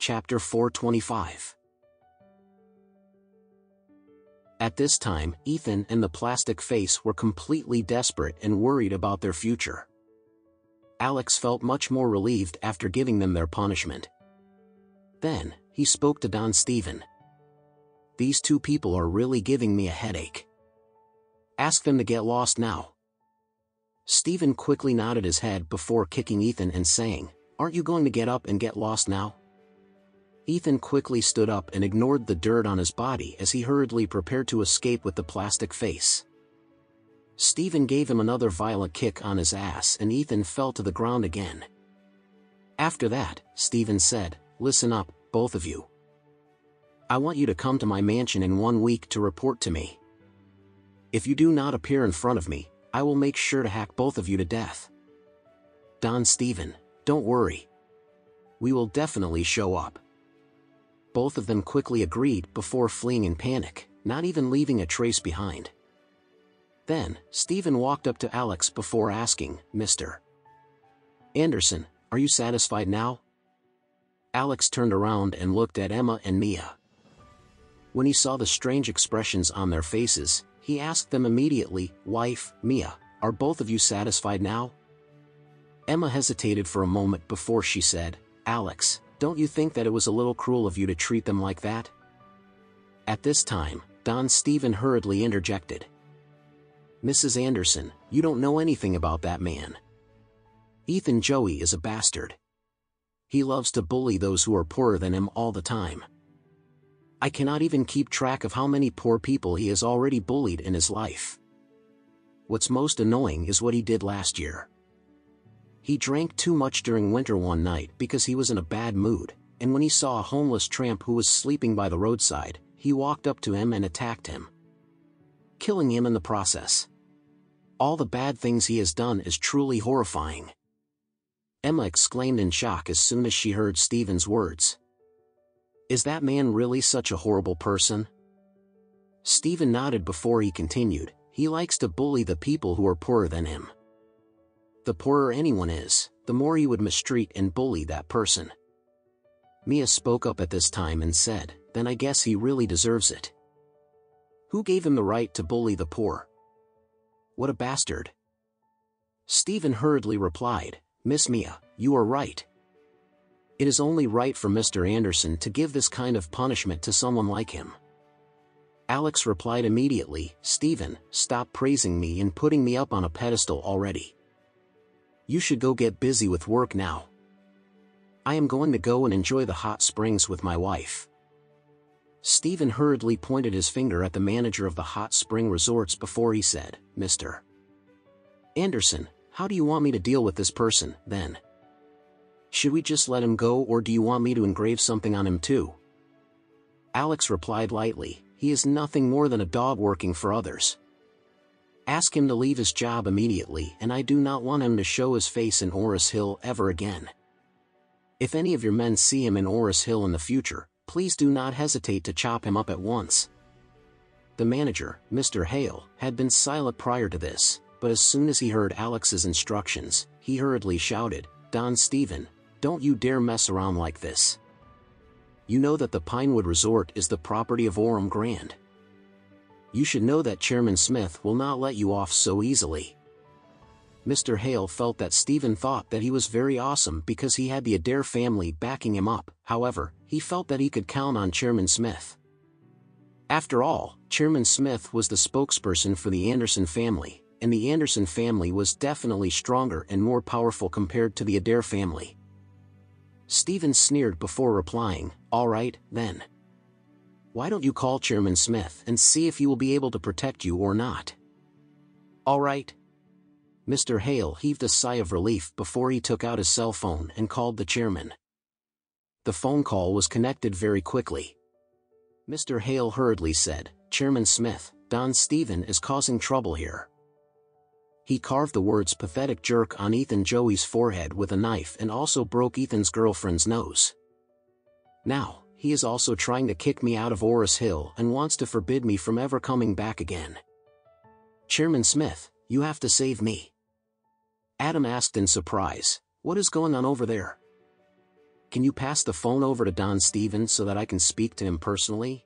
Chapter 425. At this time, Ethan and the plastic face were completely desperate and worried about their future. Alex felt much more relieved after giving them their punishment. Then, he spoke to Don Steven. "These two people are really giving me a headache. Ask them to get lost now." Steven quickly nodded his head before kicking Ethan and saying, "Aren't you going to get up and get lost now?" Ethan quickly stood up and ignored the dirt on his body as he hurriedly prepared to escape with the plastic face. Steven gave him another violent kick on his ass and Ethan fell to the ground again. After that, Steven said, "Listen up, both of you. I want you to come to my mansion in 1 week to report to me. If you do not appear in front of me, I will make sure to hack both of you to death." "Don Steven, don't worry. We will definitely show up." Both of them quickly agreed before fleeing in panic, not even leaving a trace behind. Then, Steven walked up to Alex before asking, "Mr. Anderson, are you satisfied now?" Alex turned around and looked at Emma and Mia. When he saw the strange expressions on their faces, he asked them immediately, "Wife, Mia, are both of you satisfied now?" Emma hesitated for a moment before she said, "Alex, don't you think that it was a little cruel of you to treat them like that?" At this time, Don Steven hurriedly interjected. "Mrs. Anderson, you don't know anything about that man. Ethan Joey is a bastard. He loves to bully those who are poorer than him all the time. I cannot even keep track of how many poor people he has already bullied in his life. What's most annoying is what he did last year. He drank too much during winter one night because he was in a bad mood, and when he saw a homeless tramp who was sleeping by the roadside, he walked up to him and attacked him, killing him in the process. All the bad things he has done is truly horrifying." Emma exclaimed in shock as soon as she heard Steven's words. "Is that man really such a horrible person?" Steven nodded before he continued, "He likes to bully the people who are poorer than him. The poorer anyone is, the more he would mistreat and bully that person." Mia spoke up at this time and said, "Then I guess he really deserves it. Who gave him the right to bully the poor? What a bastard." Steven hurriedly replied, "Miss Mia, you are right. It is only right for Mr. Anderson to give this kind of punishment to someone like him." Alex replied immediately, "Steven, stop praising me and putting me up on a pedestal already. You should go get busy with work now. I am going to go and enjoy the hot springs with my wife." Steven hurriedly pointed his finger at the manager of the hot spring resorts before he said, "Mr. Anderson, how do you want me to deal with this person, then? Should we just let him go or do you want me to engrave something on him too?" Alex replied lightly, "He is nothing more than a dog working for others. Ask him to leave his job immediately and I do not want him to show his face in Oris Hill ever again. If any of your men see him in Oris Hill in the future, please do not hesitate to chop him up at once." The manager, Mr. Hale, had been silent prior to this, but as soon as he heard Alex's instructions, he hurriedly shouted, "Don Steven, don't you dare mess around like this. You know that the Pinewood Resort is the property of Orem Grand. You should know that Chairman Smith will not let you off so easily." Mr. Hale felt that Steven thought that he was very awesome because he had the Adair family backing him up. However, he felt that he could count on Chairman Smith. After all, Chairman Smith was the spokesperson for the Anderson family, and the Anderson family was definitely stronger and more powerful compared to the Adair family. Steven sneered before replying, "All right, then. Why don't you call Chairman Smith and see if he will be able to protect you or not?" "All right." Mr. Hale heaved a sigh of relief before he took out his cell phone and called the chairman. The phone call was connected very quickly. Mr. Hale hurriedly said, "Chairman Smith, Don Steven is causing trouble here." He carved the words "pathetic jerk" on Ethan Joey's forehead with a knife and also broke Ethan's girlfriend's nose. Now, he is also trying to kick me out of Oris Hill and wants to forbid me from ever coming back again. Chairman Smith, you have to save me." Adam asked in surprise, "What is going on over there? Can you pass the phone over to Don Stevens so that I can speak to him personally?